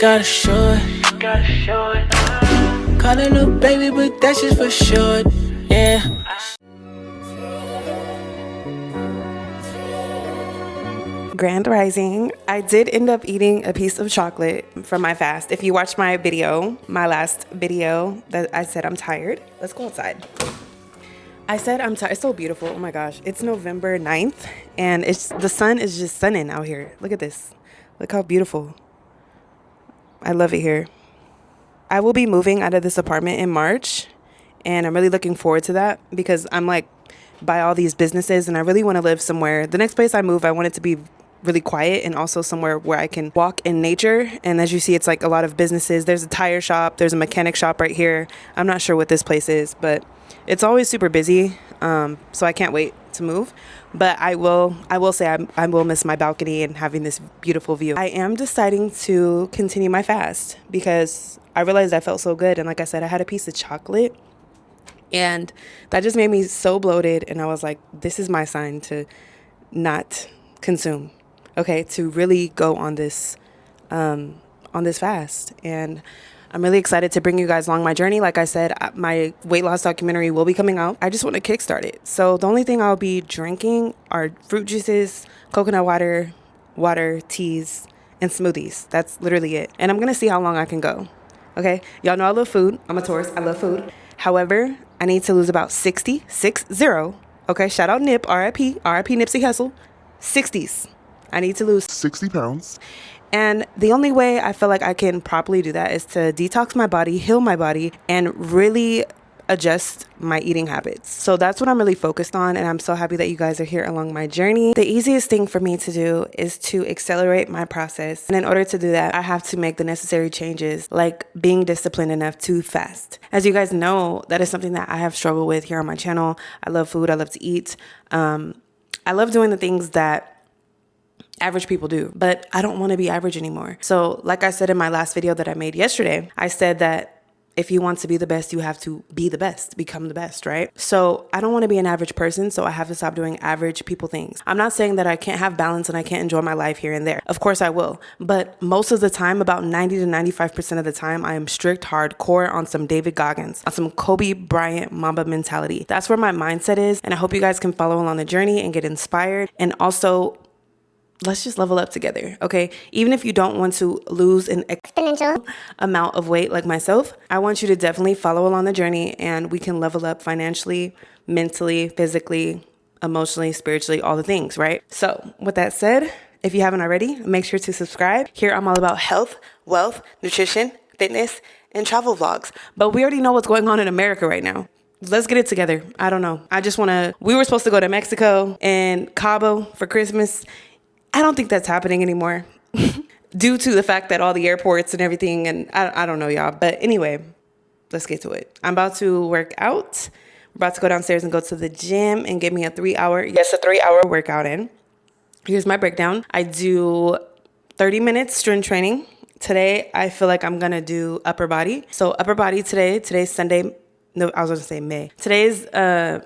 gotta show it. Call it little baby, but that's just for short. Yeah. Grand Rising. I did end up eating a piece of chocolate from my fast. If you watched my video, my last video, that I said I'm tired. Let's go outside. I said I'm tired. It's so beautiful. Oh my gosh. It's November 9th and the sun is just sunning out here. Look at this. Look how beautiful. I love it here. I will be moving out of this apartment in March and I'm really looking forward to that because I'm like by all these businesses and I really want to live somewhere. The next place I move, I want it to be really quiet and also somewhere where I can walk in nature. And as you see, it's like a lot of businesses. There's a tire shop. There's a mechanic shop right here. I'm not sure what this place is, but it's always super busy. So I can't wait to move. But I will say I will miss my balcony and having this beautiful view. I am deciding to continue my fast because I realized I felt so good. And like I said, I had a piece of chocolate and that just made me so bloated. And I was like, this is my sign to not consume. Okay, to really go on this fast. And I'm really excited to bring you guys along my journey. Like I said, my weight loss documentary will be coming out. I just want to kickstart it. So the only thing I'll be drinking are fruit juices, coconut water, teas, and smoothies. That's literally it. And I'm going to see how long I can go. Okay, y'all know I love food. I'm a Taurus. I love food. However, I need to lose about 60. Okay, shout out Nip, RIP Nipsey Hussle. 60s. I need to lose 60 pounds. And the only way I feel like I can properly do that is to detox my body, heal my body, and really adjust my eating habits. So that's what I'm really focused on. And I'm so happy that you guys are here along my journey. The easiest thing for me to do is to accelerate my process. And in order to do that, I have to make the necessary changes, like being disciplined enough to fast. As you guys know, that is something that I have struggled with here on my channel. I love food. I love to eat. I love doing the things that average people do, but I don't want to be average anymore. So like I said in my last video that I made yesterday, I said that if you want to be the best, you have to be the best, become the best, right? So I don't want to be an average person, so I have to stop doing average people things. I'm not saying that I can't have balance and I can't enjoy my life here and there. Of course I will, but most of the time, about 90 to 95% of the time, I am strict hardcore on some David Goggins, on some Kobe Bryant Mamba mentality. That's where my mindset is, and I hope you guys can follow along the journey and get inspired. And also, let's just level up together, okay? Even if you don't want to lose an exponential amount of weight like myself, I want you to definitely follow along the journey and we can level up financially, mentally, physically, emotionally, spiritually, all the things, right? So with that said, if you haven't already, make sure to subscribe. Here I'm all about health, wealth, nutrition, fitness, and travel vlogs. But we already know what's going on in America right now. Let's get it together. I don't know. We were supposed to go to Mexico and Cabo for Christmas. I don't think that's happening anymore due to the fact that all the airports and everything, and I don't know, y'all. But anyway, let's get to it. I'm about to work out. We're about to go downstairs and go to the gym and get me a 3-hour workout in. Here's my breakdown. I do 30 minutes strength training. Today, I feel like I'm going to do upper body. So upper body today's Sunday. No, I was going to say May.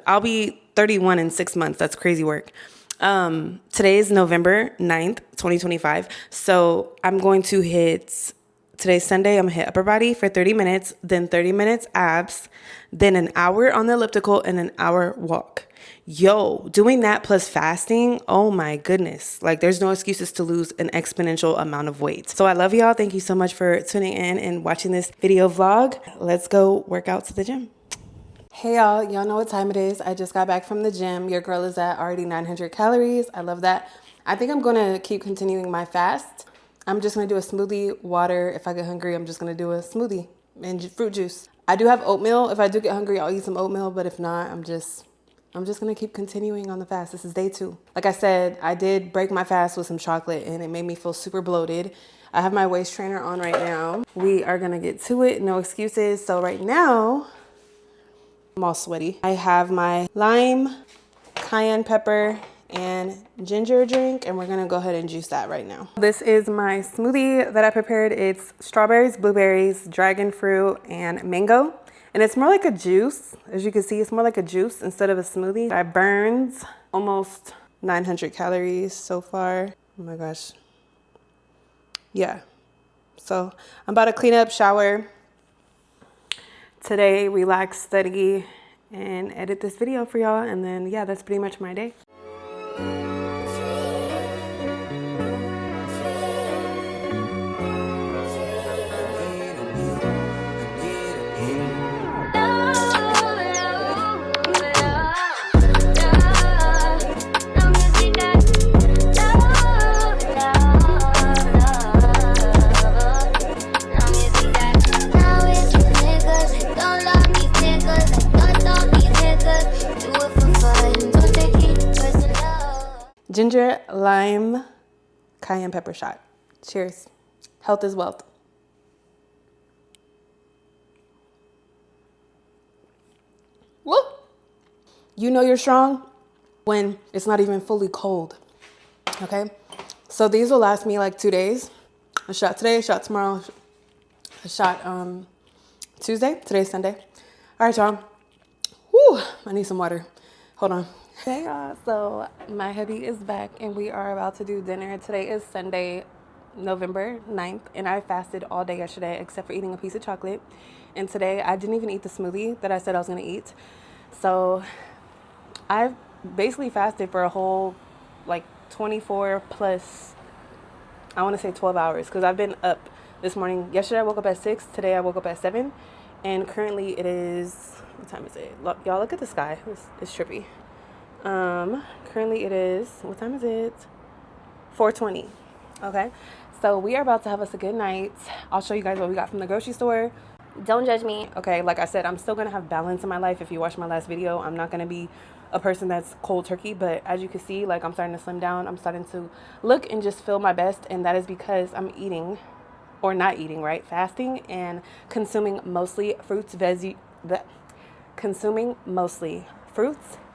I'll be 31 in 6 months. That's crazy work. Today is November 9th, 2025. So I'm going to today's Sunday, I'm gonna hit upper body for 30 minutes, then 30 minutes abs, then an hour on the elliptical and an hour walk. Yo, doing that plus fasting, oh my goodness. Like there's no excuses to lose an exponential amount of weight. So I love y'all. Thank you so much for tuning in and watching this video vlog. Let's go work out to the gym. Hey y'all know what time it is. I just got back from the gym. Your girl is at already 900 calories. I love that. I think I'm gonna keep continuing my fast. I'm just gonna do a smoothie, water. If I get hungry, I'm just gonna do a smoothie and fruit juice. I do have oatmeal. If I do get hungry, I'll eat some oatmeal, but if not, I'm just gonna keep continuing on the fast. This is day 2. Like I said, I did break my fast with some chocolate and it made me feel super bloated. I have my waist trainer on right now. We are gonna get to it, no excuses. So right now, I'm all sweaty. I have my lime, cayenne pepper, and ginger drink, and we're gonna go ahead and juice that right now. This is my smoothie that I prepared. It's strawberries, blueberries, dragon fruit, and mango. And it's more like a juice. As you can see, it's more like a juice instead of a smoothie. I burned almost 900 calories so far. Oh my gosh. Yeah. So I'm about to clean up, shower today, relax, study, and edit this video for y'all. And then, yeah, that's pretty much my day. Ginger, lime, cayenne pepper shot. Cheers. Health is wealth. Woo! You know you're strong when it's not even fully cold. Okay? So these will last me like 2 days. A shot today, a shot tomorrow, a shot Tuesday. Today's Sunday. All right, y'all. Whew, I need some water. Hold on. Hey, y'all. So my hubby is back, and we are about to do dinner. Today is Sunday, November 9th, and I fasted all day yesterday except for eating a piece of chocolate. And today I didn't even eat the smoothie that I said I was going to eat. So I've basically fasted for a whole like 24 plus, I want to say 12 hours, because I've been up this morning. Yesterday I woke up at 6. Today I woke up at 7. And currently it is, what time is it? Y'all look at the sky. It's trippy. Currently it is, what time is it? 4:20. Okay. So we are about to have us a good night. I'll show you guys what we got from the grocery store. Don't judge me. Okay. Like I said, I'm still going to have balance in my life. If you watch my last video, I'm not going to be a person that's cold turkey, but as you can see, like, I'm starting to slim down. I'm starting to look and just feel my best. And that is because I'm eating, or not eating, right? Fasting and consuming mostly fruits,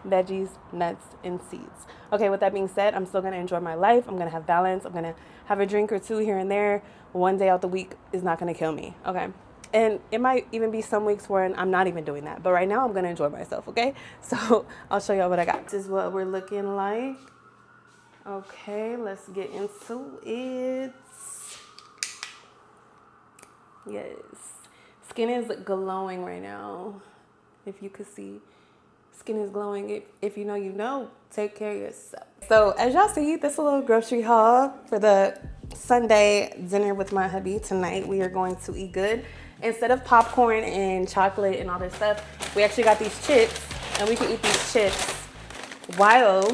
veggies, nuts, and seeds. Okay, with that being said, I'm still going to enjoy my life. I'm going to have balance. I'm going to have a drink or two here and there. One day out the week is not going to kill me. Okay. And it might even be some weeks where I'm not even doing that. But right now I'm going to enjoy myself. Okay. So I'll show y'all what I got. This is what we're looking like. Okay. Let's get into it. Yes. Skin is glowing right now. If you could see. Skin is glowing. If you know, you know. Take care of yourself. So as y'all see, this is a little grocery haul for the Sunday dinner with my hubby. Tonight we are going to eat good. Instead of popcorn and chocolate and all this stuff, we actually got these chips, and we can eat these chips while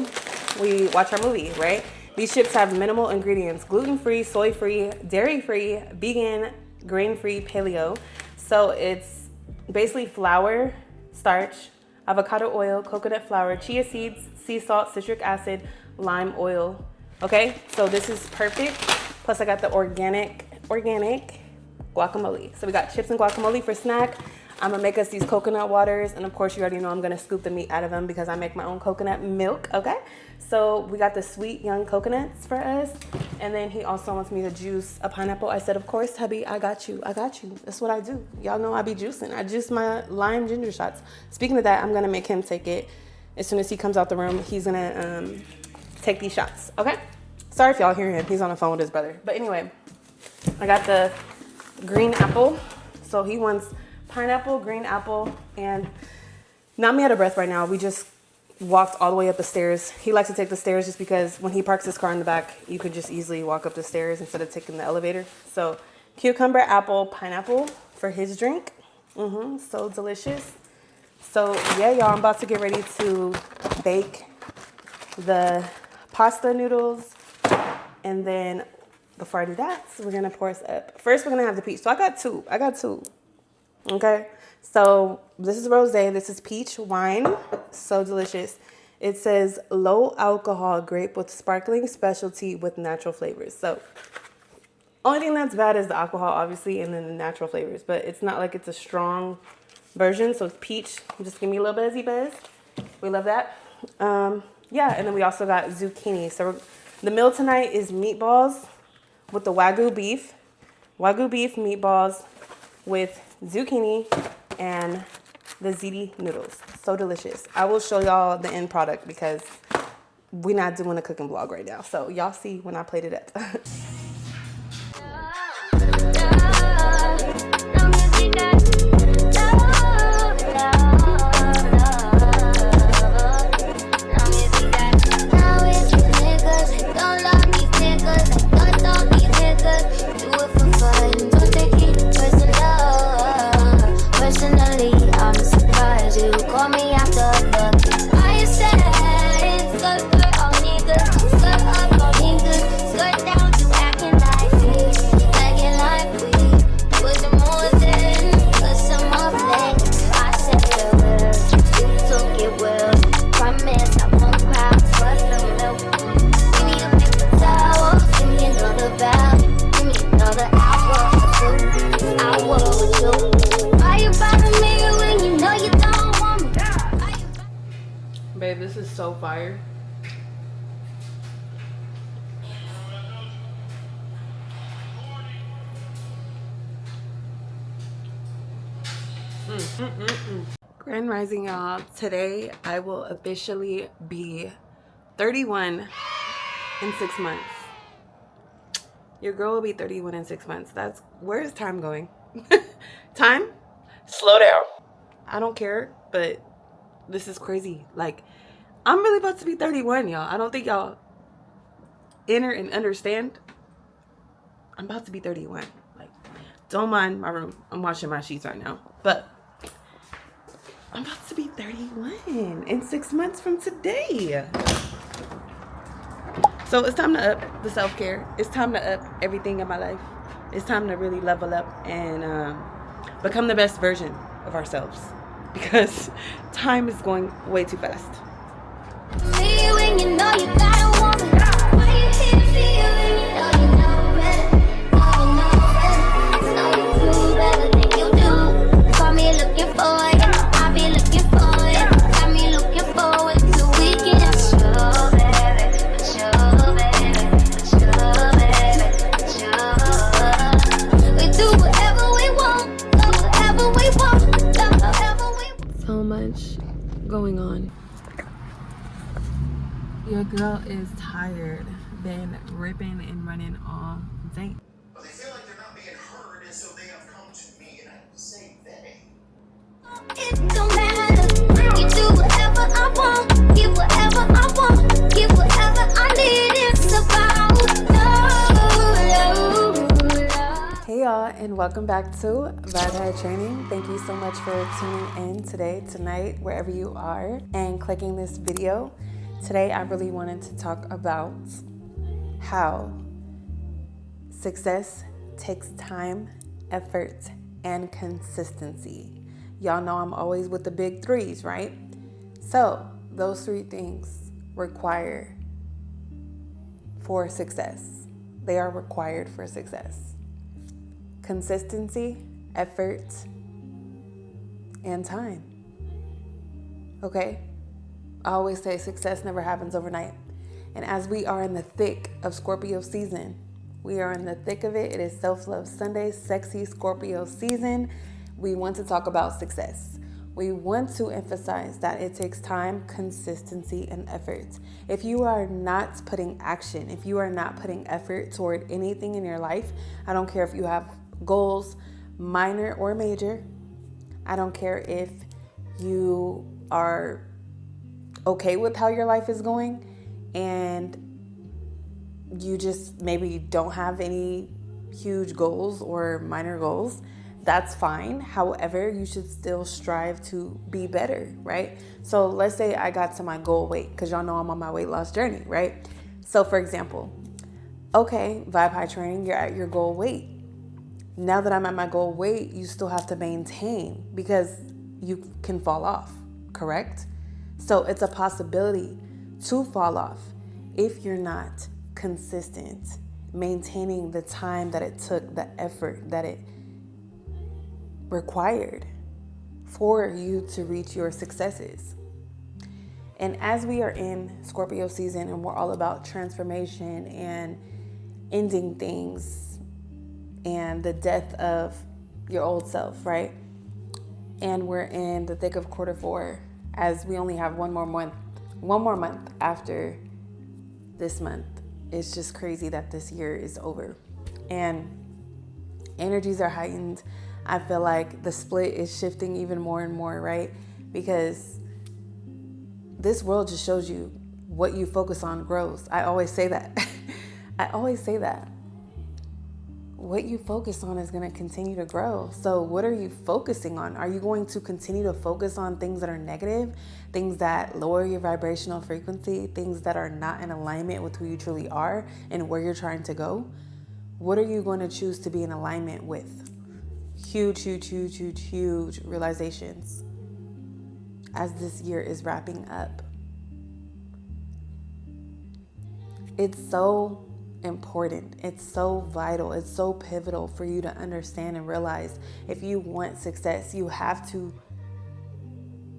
we watch our movie, right? These chips have minimal ingredients: gluten-free, soy-free, dairy-free, vegan, grain-free, paleo. So it's basically flour, starch, avocado oil, coconut flour, chia seeds, sea salt, citric acid, lime oil. Okay, so this is perfect. Plus I got the organic guacamole. So we got chips and guacamole for snack. I'm gonna make us these coconut waters, and of course you already know I'm gonna scoop the meat out of them because I make my own coconut milk. Okay, so we got the sweet young coconuts for us, and then he also wants me to juice a pineapple. I said, of course, hubby, I got you. That's what I do. Y'all know I be juicing. I juice my lime ginger shots. Speaking of that, I'm gonna make him take it as soon as he comes out the room. He's gonna take these shots. Okay, sorry if y'all hear him. He's on the phone with his brother. But anyway, I got the green apple. So he wants pineapple, green apple, and not me out of breath right now. We just walked all the way up the stairs. He likes to take the stairs just because when he parks his car in the back, you could just easily walk up the stairs instead of taking the elevator. So cucumber, apple, pineapple for his drink. So delicious. So yeah, y'all, I'm about to get ready to bake the pasta noodles, and then before I do that, we're gonna pour us up. First, we're gonna have the peach. So I got two. Okay, so this is rosé. This is peach wine. So delicious. It says low alcohol grape with sparkling specialty with natural flavors. So only thing that's bad is the alcohol, obviously, and then the natural flavors. But it's not like it's a strong version. So it's peach. Just give me a little buzzy buzz. We love that. Yeah, and then we also got zucchini. So the meal tonight is meatballs with the Wagyu beef meatballs with zucchini and the ziti noodles. So delicious. I will show y'all the end product because we're not doing a cooking vlog right now. So y'all see when I plate it up. so fire. Grand Rising, y'all. Today I will officially be 31 in 6 months. Your girl will be 31 in 6 months. Where is time going? Time? Slow down. I don't care, but this is crazy. Like, I'm really about to be 31, y'all. I don't think y'all enter and understand. I'm about to be 31. Like, don't mind my room. I'm washing my sheets right now. But I'm about to be 31 in 6 months from today. So it's time to up the self-care. It's time to up everything in my life. It's time to really level up and become the best version of ourselves. Because time is going way too fast. So much going on. Your girl is tired. Been ripping and running all day. But they feel like they're not being heard, and so they have come to me, and I say they. It don't matter. You do whatever I want, give whatever I want, give whatever I need. It's about love. Hey y'all, and welcome back to Vibe Training. Thank you so much for tuning in today, tonight, wherever you are, and clicking this video. Today, I really wanted to talk about how success takes time, effort, and consistency. Y'all know I'm always with the big threes, right? So those three things require for success. They are required for success. Consistency, effort, and time. Okay? I always say success never happens overnight. And as we are in the thick of Scorpio season, we are in the thick of it. It is Self-Love Sunday, sexy Scorpio season. We want to talk about success. We want to emphasize that it takes time, consistency, and effort. If you are not putting action, if you are not putting effort toward anything in your life, I don't care if you have goals, minor or major. I don't care if you are okay with how your life is going and you just maybe don't have any huge goals or minor goals. That's fine. However, you should still strive to be better, right? So let's say I got to my goal weight, because y'all know I'm on my weight loss journey, right? So for example, okay, Vibe High Training, you're at your goal weight. Now that I'm at my goal weight, you still have to maintain because you can fall off, correct? So it's a possibility to fall off if you're not consistent, maintaining the time that it took, the effort that it required for you to reach your successes. And as we are in Scorpio season and we're all about transformation and ending things and the death of your old self, right? And we're in the thick of quarter four, as we only have one more month after this month. It's just crazy that this year is over. And energies are heightened. I feel like the split is shifting even more and more, right? Because this world just shows you what you focus on grows. I always say that. What you focus on is going to continue to grow. So what are you focusing on? Are you going to continue to focus on things that are negative, things that lower your vibrational frequency, things that are not in alignment with who you truly are and where you're trying to go? What are you going to choose to be in alignment with? Huge realizations as this year is wrapping up. It's so important. It's so vital. It's so pivotal for you to understand and realize if you want success,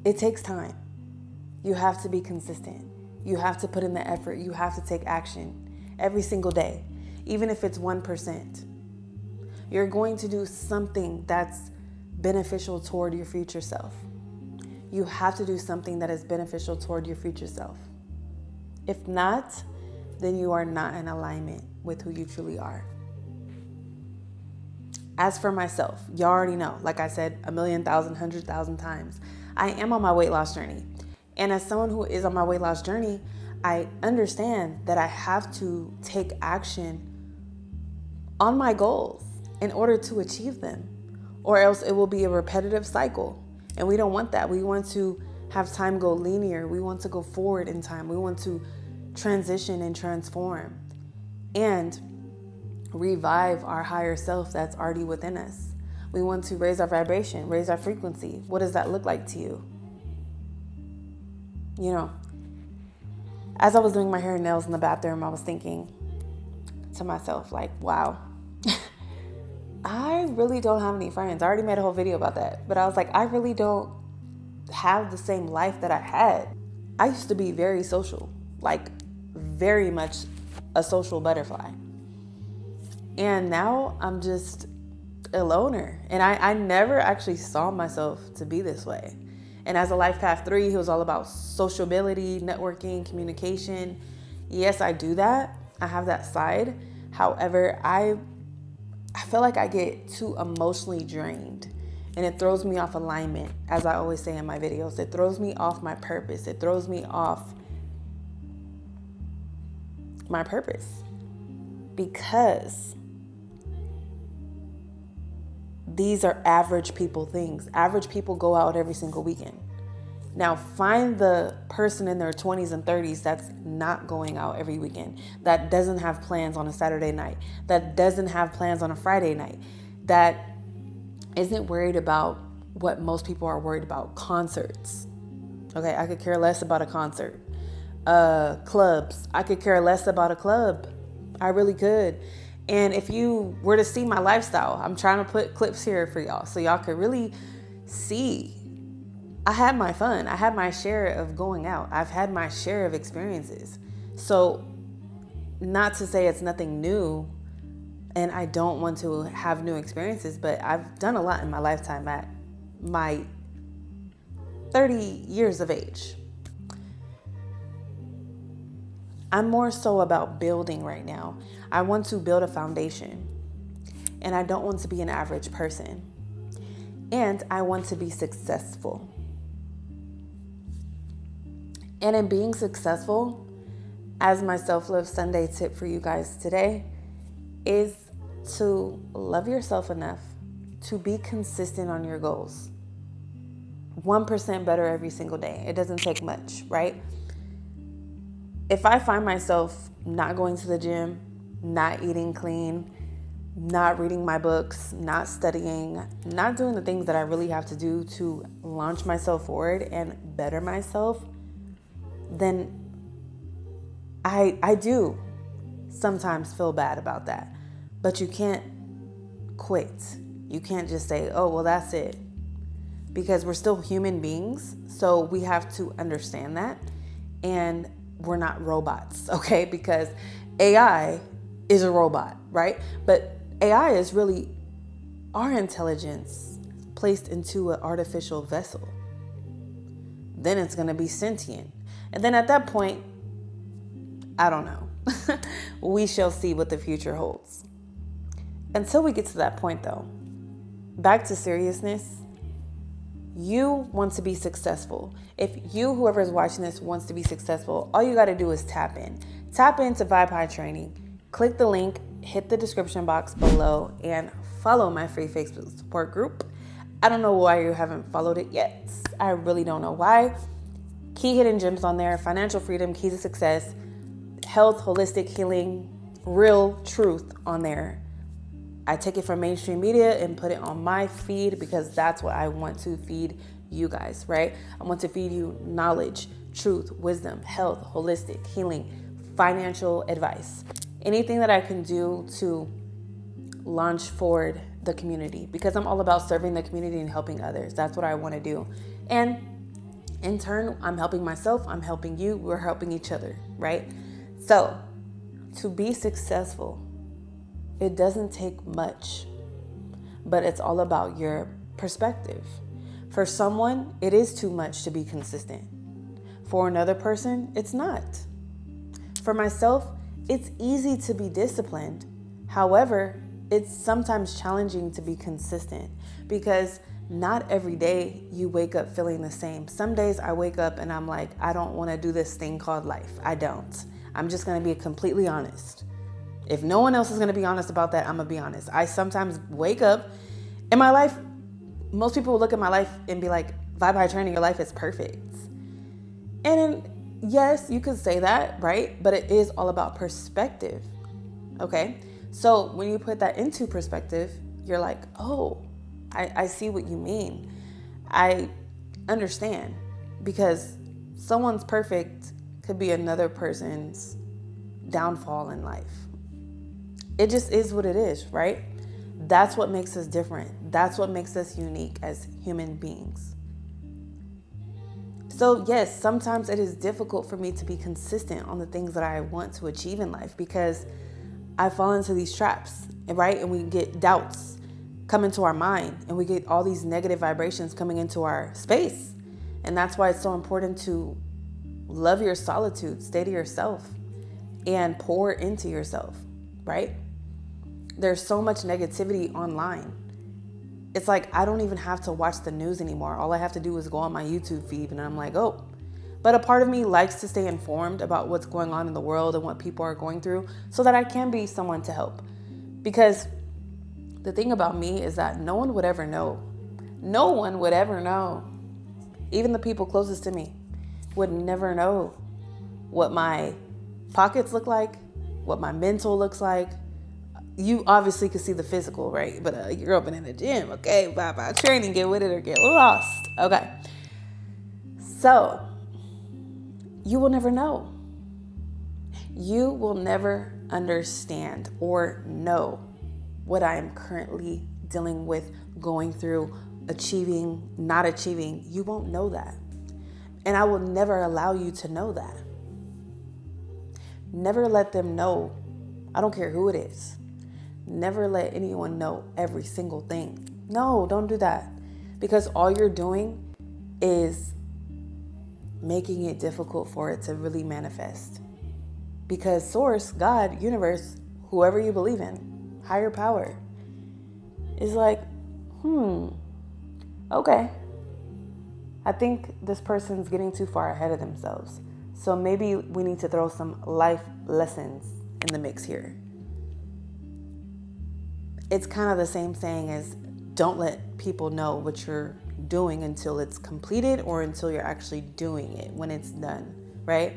it takes time. You have to be consistent. You have to put in the effort. You have to take action every single day, even if it's 1%. You're going to do something that's beneficial toward your future self. You have to do something that is beneficial toward your future self. If not, then you are not in alignment with who you truly are. As for myself, you already know, like I said 1,000,000, times, I am on my weight loss journey. And as someone who is on my weight loss journey, I understand that I have to take action on my goals in order to achieve them, or else it will be a repetitive cycle. And we don't want that. We want to have time go linear. We want to go forward in time. We want to transition and transform and revive our higher self that's already within us. We want to raise our vibration, raise our frequency. What does that look like to you? You know, as I was doing my hair and nails in the bathroom, I was thinking to myself, like, wow, I really don't have any friends. I already made a whole video about that. But I was like, I really don't have the same life that I had. I used to be very social, like very much a social butterfly. And now I'm just a loner. And I never actually saw myself to be this way. And as a Life Path 3, it was all about sociability, networking, communication. Yes, I do that. I have that side. However, I feel like I get too emotionally drained, and it throws me off alignment. As I always say in my videos, it throws me off my purpose. It throws me off my purpose, because these are average people things. Average people go out every single weekend. Now find the person in their 20s and 30s that's not going out every weekend, that doesn't have plans on a Saturday night, that doesn't have plans on a Friday night, that isn't worried about what most people are worried about, concerts. Okay, I could care less about a concert. Clubs, I could care less about a club. I really could. And if you were to see my lifestyle, I'm trying to put clips here for y'all so y'all could really see. I had my fun. I had my share of going out. I've had my share of experiences. So not to say it's nothing new and I don't want to have new experiences, but I've done a lot in my lifetime at my 30 years of age. I'm more so about building right now. I want to build a foundation, and I don't want to be an average person. And I want to be successful. And in being successful, as my self-love Sunday tip for you guys today, is to love yourself enough to be consistent on your goals. 1% better every single day. It doesn't take much, right? If I find myself not going to the gym, not eating clean, not reading my books, not studying, not doing the things that I really have to do to launch myself forward and better myself, then I do sometimes feel bad about that. But you can't quit. You can't just say, oh, well, that's it. Because we're still human beings, so we have to understand that. And we're not robots, okay? Because AI is a robot, right? But AI is really our intelligence placed into an artificial vessel. Then it's going to be sentient. And then at that point, I don't know. We shall see what the future holds. Until we get to that point, though, back to seriousness. You want to be successful. If you, whoever is watching this, wants to be successful, all you got to do is tap in. Tap into Vibe High Training. Click the link, hit the description box below, and follow my free Facebook support group. I don't know why you haven't followed it yet. I really don't know why. Key hidden gems on there: financial freedom, keys to success, health, holistic healing, real truth on there. I take it from mainstream media and put it on my feed because that's what I want to feed you guys, right? I want to feed you knowledge, truth, wisdom, health, holistic healing, financial advice. Anything that I can do to launch forward the community, because I'm all about serving the community and helping others. That's what I want to do. And In turn, I'm helping myself, I'm helping you, we're helping each other, right? So, to be successful, it doesn't take much, but it's all about your perspective. For someone, it is too much to be consistent. For another person, it's not. For myself, it's easy to be disciplined. However, it's sometimes challenging to be consistent because not every day you wake up feeling the same. Some days I wake up and I'm like, I don't want to do this thing called life. I don't. I'm just going to be completely honest. If no one else is going to be honest about that, I'm going to be honest. I sometimes wake up in my life. Most people will look at my life and be like, Vibe High Training, your life is perfect. And yes, you could say that, right? But it is all about perspective. Okay. So when you put that into perspective, you're like, oh, I see what you mean. I understand, because someone's perfect could be another person's downfall in life. It just is what it is, right? That's what makes us different. That's what makes us unique as human beings. So yes, sometimes it is difficult for me to be consistent on the things that I want to achieve in life because I fall into these traps, right? And we get doubts come into our mind and we get all these negative vibrations coming into our space. And that's why it's so important to love your solitude, stay to yourself, and pour into yourself, right? There's so much negativity online. It's like I don't even have to watch the news anymore. All I have to do is go on my YouTube feed and I'm like, oh. But a part of me likes to stay informed about what's going on in the world and what people are going through so that I can be someone to help. Because the thing about me is that no one would ever know. No one would ever know. Even the people closest to me would never know what my pockets look like, what my mental looks like. You obviously could see the physical, right? But you're open in the gym, okay? Bye training, get with it or get lost, okay? So, you will never know. You will never understand or know what I am currently dealing with, going through, achieving, not achieving. You won't know that. And I will never allow you to know that. Never let them know. I don't care who it is. Never let anyone know every single thing. No, don't do that. Because all you're doing is making it difficult for it to really manifest. Because source, God, universe, whoever you believe in, higher power, is like, okay. I think this person's getting too far ahead of themselves. So maybe we need to throw some life lessons in the mix here. It's kind of the same saying as don't let people know what you're doing until it's completed or until you're actually doing it when it's done, right?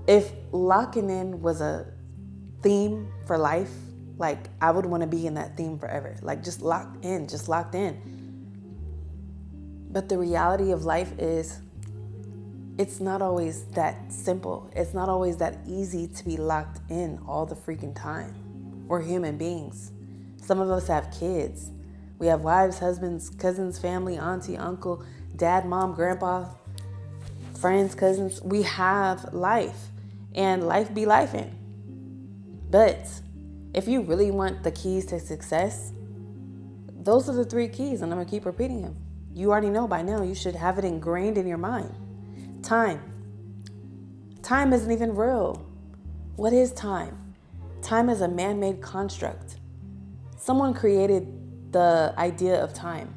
If locking in was a theme for life, like I would want to be in that theme forever. Like just locked in. But the reality of life is it's not always that simple. It's not always that easy to be locked in all the freaking time. We're human beings. Some of us have kids. We have wives, husbands, cousins, family, auntie, uncle, dad, mom, grandpa, friends, cousins. We have life. And life be lifing. But if you really want the keys to success, those are the 3 keys, and I'm going to keep repeating them. You already know by now. You should have it ingrained in your mind. Time. Time isn't even real. What is time? Time is a man-made construct. Someone created the idea of time,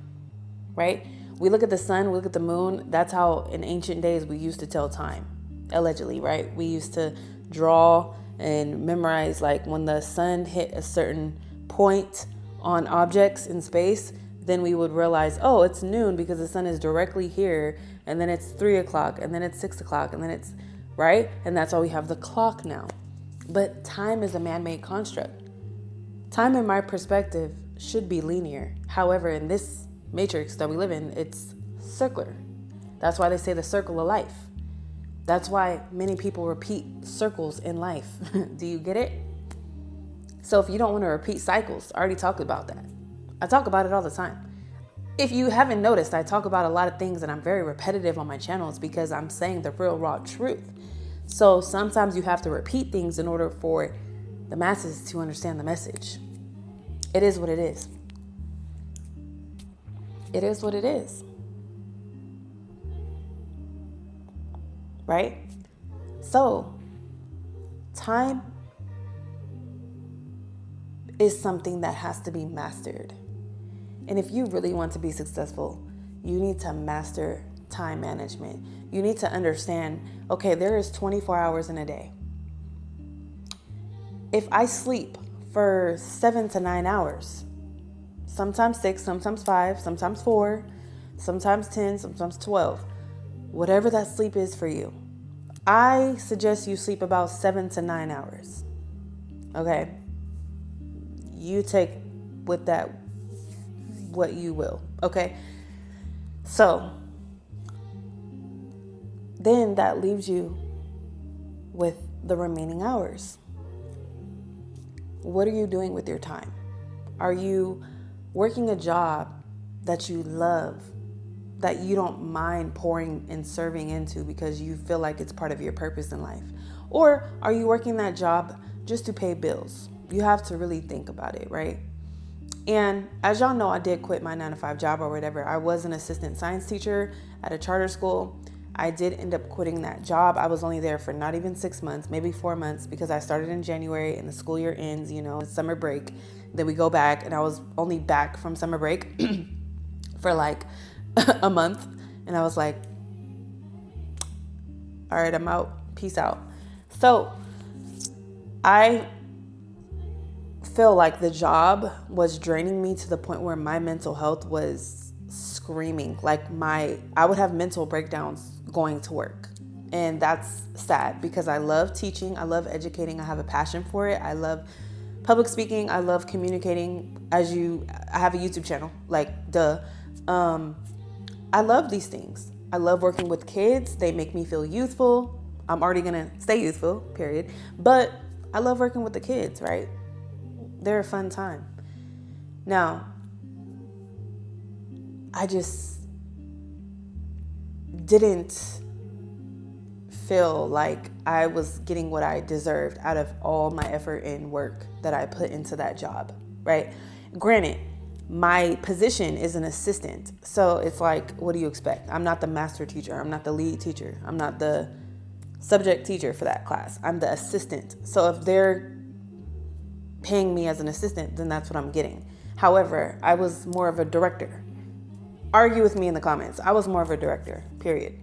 right? We look at the sun, we look at the moon. That's how in ancient days we used to tell time. Allegedly, right? We used to draw and memorize, like when the sun hit a certain point on objects in space, then we would realize, oh, it's noon because the sun is directly here, and then it's 3 o'clock, and then it's 6 o'clock, and then it's, right? And that's why we have the clock now. But time is a man-made construct. Time, in my perspective, should be linear. However, in this matrix that we live in, it's circular. That's why they say the circle of life. That's why many people repeat circles in life. Do you get it? So if you don't want to repeat cycles, I already talked about that. I talk about it all the time. If you haven't noticed, I talk about a lot of things and I'm very repetitive on my channels because I'm saying the real raw truth. So sometimes you have to repeat things in order for the masses to understand the message. It is what it is. It is what it is. Right? So, time is something that has to be mastered. And if you really want to be successful, you need to master time management. You need to understand, okay, there is 24 hours in a day. If I sleep for 7 to 9 hours, sometimes 6, sometimes 5, sometimes 4, sometimes 10, sometimes 12, whatever that sleep is for you, I suggest you sleep about 7 to 9 hours. Okay? You take with that what you will. Okay? So, then that leaves you with the remaining hours. What are you doing with your time? Are you working a job that you love, that you don't mind pouring and serving into because you feel like it's part of your purpose in life? Or are you working that job just to pay bills? You have to really think about it, right? And as y'all know, I did quit my 9-to-5 job or whatever. I was an assistant science teacher at a charter school. I did end up quitting that job. I was only there for not even 6 months, maybe 4 months, because I started in January and the school year ends, summer break. Then we go back, and I was only back from summer break for like a month. And I was like, all right, I'm out. Peace out. So I feel like the job was draining me to the point where my mental health was screaming. Like I would have mental breakdowns going to work. And that's sad because I love teaching. I love educating. I have a passion for it. I love public speaking. I love communicating. I have a YouTube channel, like duh. I love these things. I love working with kids. They make me feel youthful. I'm already going to stay youthful, period. But I love working with the kids, right? They're a fun time. Now, I just didn't feel like I was getting what I deserved out of all my effort and work that I put into that job, right? Granted, my position is an assistant. So it's like, what do you expect? I'm not the master teacher. I'm not the lead teacher. I'm not the subject teacher for that class. I'm the assistant. So if they're paying me as an assistant, then that's what I'm getting. However, I was more of a director. Argue with me in the comments. I was more of a director, period.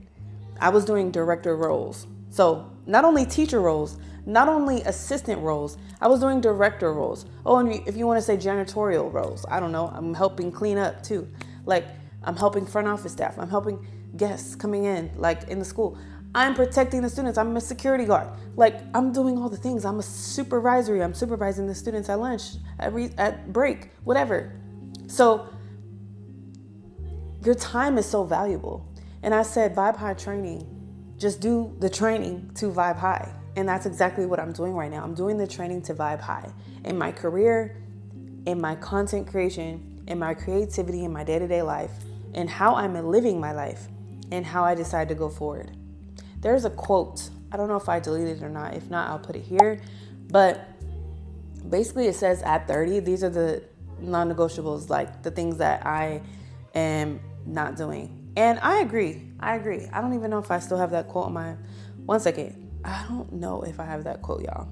I was doing director roles. So not only teacher roles, not only assistant roles, I was doing director roles. Oh, and if you want to say janitorial roles, I don't know. I'm helping clean up too. Like I'm helping front office staff. I'm helping guests coming in, like in the school. I'm protecting the students. I'm a security guard. Like I'm doing all the things. I'm a supervisory. I'm supervising the students at lunch, at break, whatever. So your time is so valuable. And I said, Vibe High training, just do the training to Vibe High. And that's exactly what I'm doing right now. I'm doing the training to Vibe High in my career, in my content creation, in my creativity, in my day-to-day life, and how I'm living my life, and how I decide to go forward. There's a quote. I don't know if I deleted it or not. If not, I'll put it here. But basically it says at 30, these are the non-negotiables, like the things that I am not doing. And I agree. I don't even know if I still have that quote on my... One second. I don't know if I have that quote, y'all.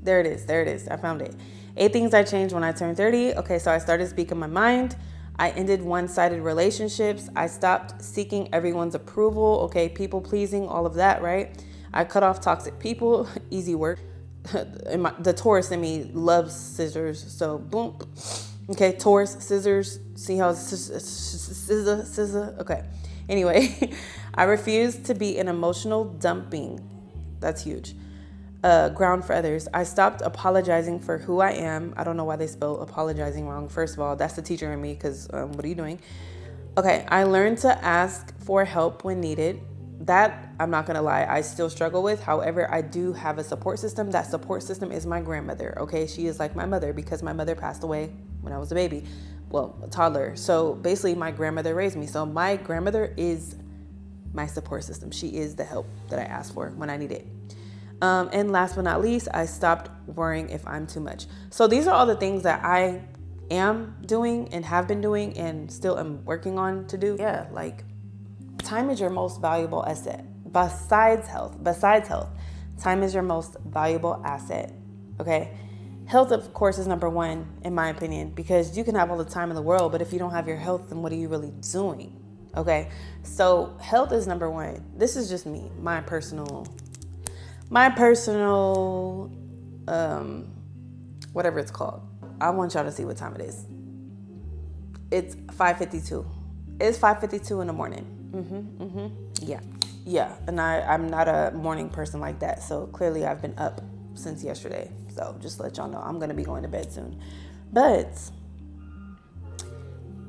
There it is. I found it. 8 things I changed when I turned 30. Okay, so I started speaking my mind. I ended one-sided relationships. I stopped seeking everyone's approval. Okay, people pleasing, all of that, right? I cut off toxic people. Easy work. The Taurus in me loves scissors. So boom. Okay, Taurus, scissors. See how scissor. Okay. Anyway, I refuse to be an emotional dumping. That's huge. Ground for others. I stopped apologizing for who I am. I don't know why they spell apologizing wrong. First of all, that's the teacher in me because what are you doing? Okay, I learned to ask for help when needed. That, I'm not going to lie, I still struggle with. However, I do have a support system. That support system is my grandmother, okay? She is like my mother because my mother passed away when I was a baby. a toddler. So basically my grandmother raised me. So my grandmother is my support system. She is the help that I ask for when I need it. And last but not least, I stopped worrying if I'm too much. So these are all the things that I am doing and have been doing and still am working on to do. Yeah, like time is your most valuable asset. Besides health, time is your most valuable asset. Okay. Health, of course, is number one, in my opinion, because you can have all the time in the world, but if you don't have your health, then what are you really doing? Okay. So health is number one. This is just me, my personal, whatever it's called. I want y'all to see what time it is. It's 5:52. It's 5:52 in the morning. Yeah. And I'm not a morning person like that. So clearly I've been up since yesterday. So just to let y'all know, I'm going to be going to bed soon. But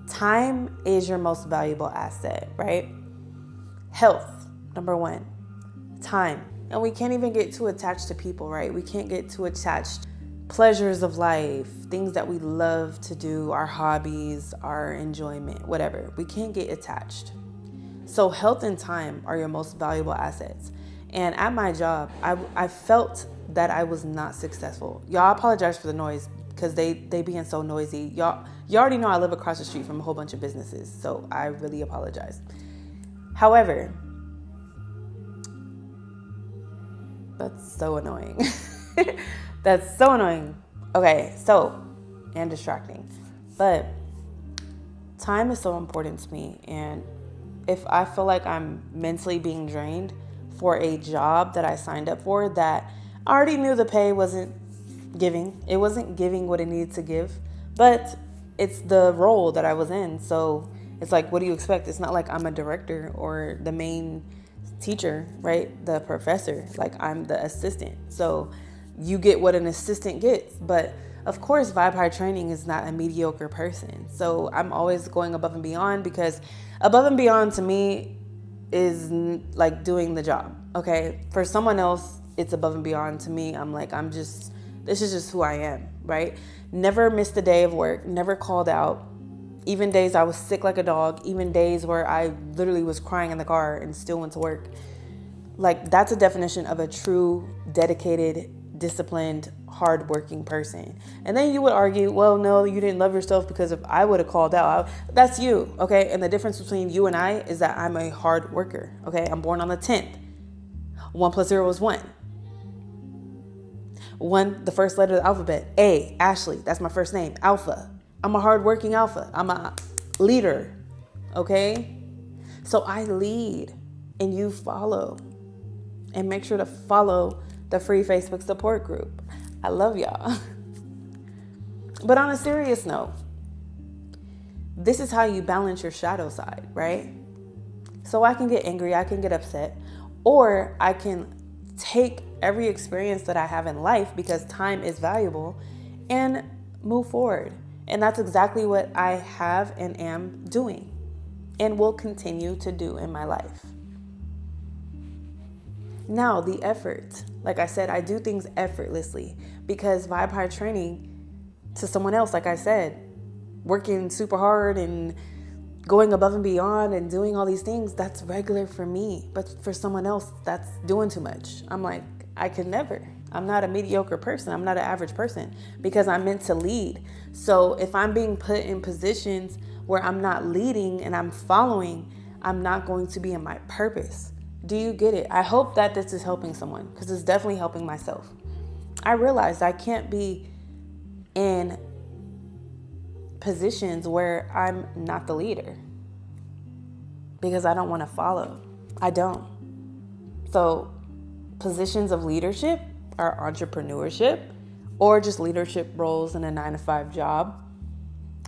time is your most valuable asset, right? Health, number one. Time. And we can't even get too attached to people, right? We can't get too attached. Pleasures of life, things that we love to do, our hobbies, our enjoyment, whatever. We can't get attached. So health and time are your most valuable assets. And at my job, I felt that I was not successful. Y'all, apologize for the noise because they being so noisy. You already know I live across the street from a whole bunch of businesses. So I really apologize. However, that's so annoying. That's so annoying. Okay, and distracting. But time is so important to me. And if I feel like I'm mentally being drained for a job that I signed up for that I already knew the pay wasn't giving. It wasn't giving what it needed to give. But it's the role that I was in. So it's like, what do you expect? It's not like I'm a director or the main teacher, right? The professor. Like, I'm the assistant. So you get what an assistant gets. But of course, Vibe High Training is not a mediocre person. So I'm always going above and beyond, because above and beyond to me is like doing the job. Okay. For someone else, it's above and beyond. To me, I'm like, this is just who I am, right? Never missed a day of work, never called out. Even days I was sick like a dog, even days where I literally was crying in the car and still went to work. Like, that's a definition of a true, dedicated, disciplined, hardworking person. And then you would argue, well, no, you didn't love yourself, because if I would have called out, that's you, okay? And the difference between you and I is that I'm a hard worker, okay? I'm born on the 10th. 1 + 0 is 1. 1, the first letter of the alphabet. A, Ashley, that's my first name. Alpha. I'm a hardworking alpha. I'm a leader, okay? So I lead and you follow. And make sure to follow the free Facebook support group. I love y'all. But on a serious note, this is how you balance your shadow side, right? So I can get angry, I can get upset, or I can take every experience that I have in life, because time is valuable, and move forward. And that's exactly what I have and am doing and will continue to do in my life. Now, the effort. Like I said, I do things effortlessly, because Vibe High Training, to someone else, like I said, working super hard and going above and beyond and doing all these things, that's regular for me. But for someone else, that's doing too much. I'm like, I could never. I'm not a mediocre person. I'm not an average person, because I'm meant to lead. So if I'm being put in positions where I'm not leading and I'm following, I'm not going to be in my purpose. Do you get it? I hope that this is helping someone, because it's definitely helping myself. I realized I can't be in positions where I'm not the leader, because I don't want to follow. I don't. So positions of leadership are entrepreneurship, or just leadership roles in a 9-to-5 job.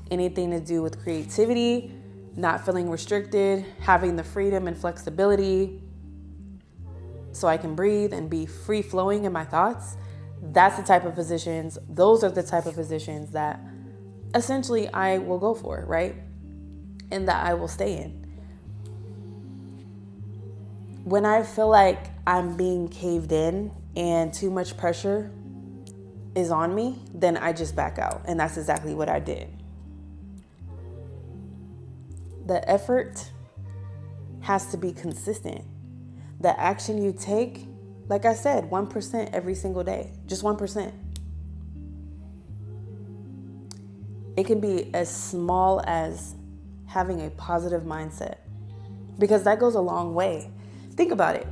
Anything to do with creativity, not feeling restricted, having the freedom and flexibility so I can breathe and be free flowing in my thoughts. That's the type of positions, those are the type of positions that essentially I will go for, right? And that I will stay in. When I feel like I'm being caved in and too much pressure is on me, then I just back out. And that's exactly what I did. the effort has to be consistent. The action you take, like I said, 1% every single day, just 1%. It can be as small as having a positive mindset, because that goes a long way. Think about it.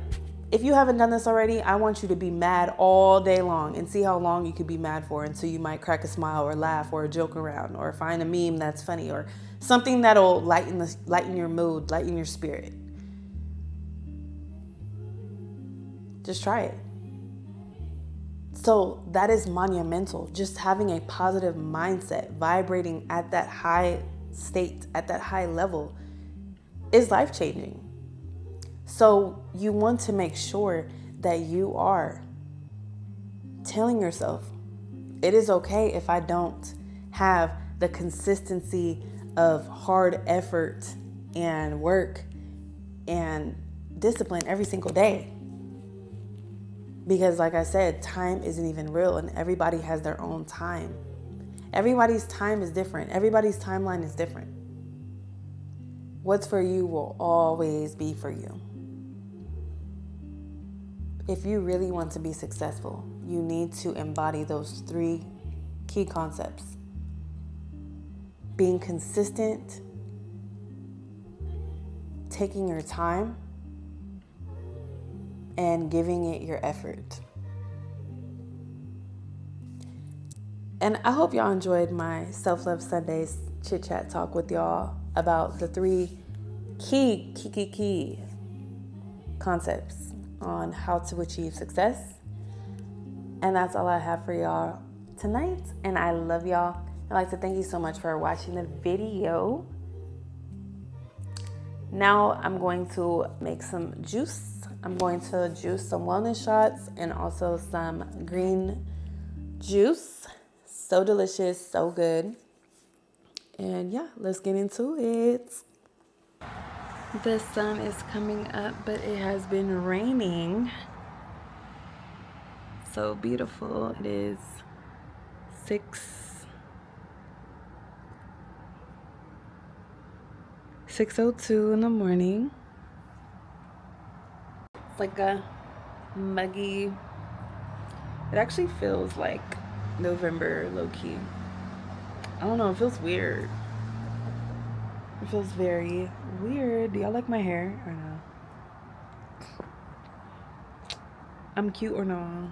If you haven't done this already, I want you to be mad all day long and see how long you could be mad for until you might crack a smile or laugh or joke around or find a meme that's funny or something that'll lighten your mood, lighten your spirit. Just try it. So that is monumental. Just having a positive mindset, vibrating at that high state, at that high level, is life-changing. So you want to make sure that you are telling yourself, it is okay if I don't have the consistency of hard effort and work and discipline every single day. Because like I said, time isn't even real and everybody has their own time. Everybody's time is different. Everybody's timeline is different. What's for you will always be for you. If you really want to be successful, you need to embody those 3 key concepts. Being consistent, taking your time, and giving it your effort. And I hope y'all enjoyed my Self-Love Sundays chit-chat talk with y'all about the 3 key concepts on how to achieve success. And that's all I have for y'all tonight. And I love y'all. I'd like to thank you so much for watching the video. Now I'm going to make some juice. I'm going to juice some wellness shots and also some green juice. So delicious, so good. And yeah, let's get into it. The sun is coming up, but it has been raining. So beautiful. It is 6:02 in the morning. It's like a muggy, it actually feels like November, low-key. I don't know, it feels weird. It feels very weird. Do y'all like my hair or no? I'm cute or no?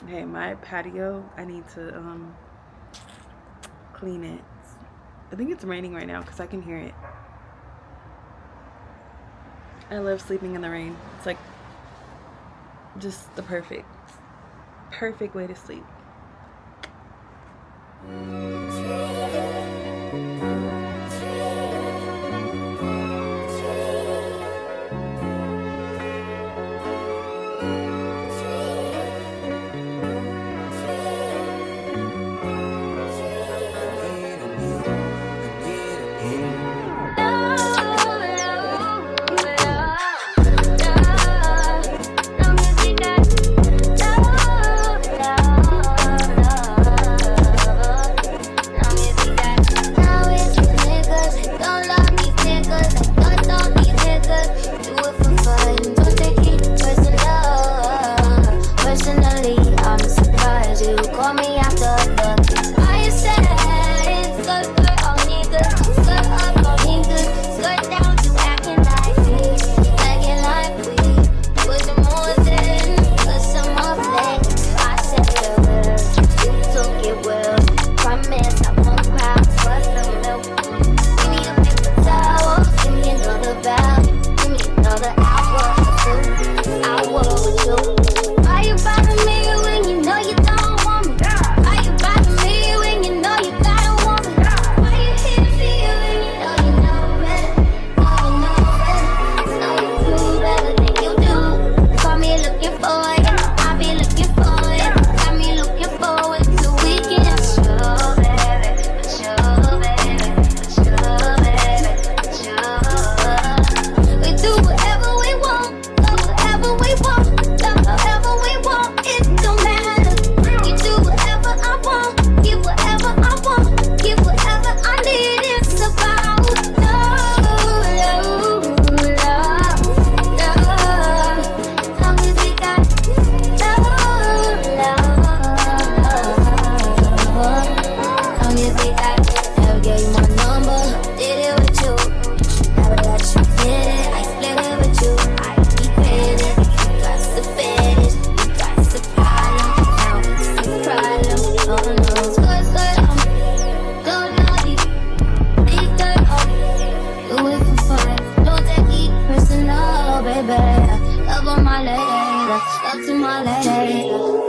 Hey, my patio, I need to clean it. I think it's raining right now because I can hear it. I love sleeping in the rain. It's like just the perfect way to sleep. love on my lady, love to my lady.